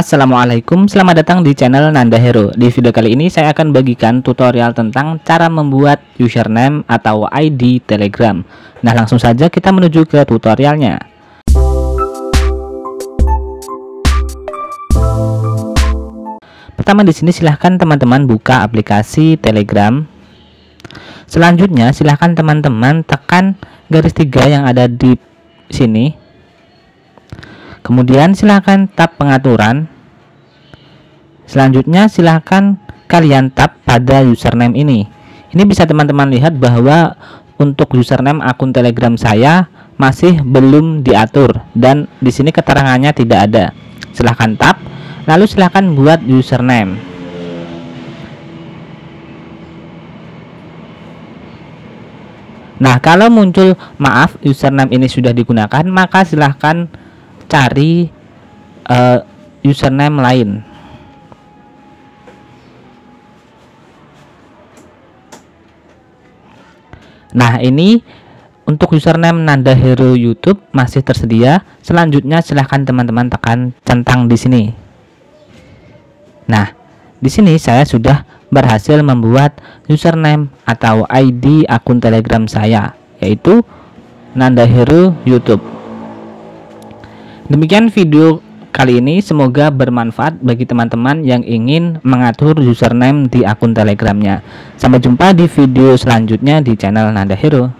Assalamualaikum, selamat datang di channel Nanda Hero. Di video kali ini saya akan bagikan tutorial tentang cara membuat username atau ID Telegram. Nah, langsung saja kita menuju ke tutorialnya. Pertama di sini silahkan teman-teman buka aplikasi Telegram. Selanjutnya silahkan teman-teman tekan garis 3 yang ada di sini. Kemudian silahkan tab pengaturan. Selanjutnya silahkan kalian tab pada username ini. Ini bisa teman-teman lihat bahwa untuk username akun Telegram saya masih belum diatur dan di sini keterangannya tidak ada. Silahkan tab, lalu silahkan buat username. Nah, kalau muncul maaf username ini sudah digunakan, maka silahkan cari username lain. Nah, ini untuk username Nanda Hero YouTube masih tersedia. Selanjutnya silahkan teman-teman tekan centang di sini. Nah, di sini saya sudah berhasil membuat username atau ID akun Telegram saya, yaitu Nanda Hero YouTube. Demikian video kali ini, semoga bermanfaat bagi teman-teman yang ingin mengatur username di akun Telegramnya. Sampai jumpa di video selanjutnya di channel Nanda Hero.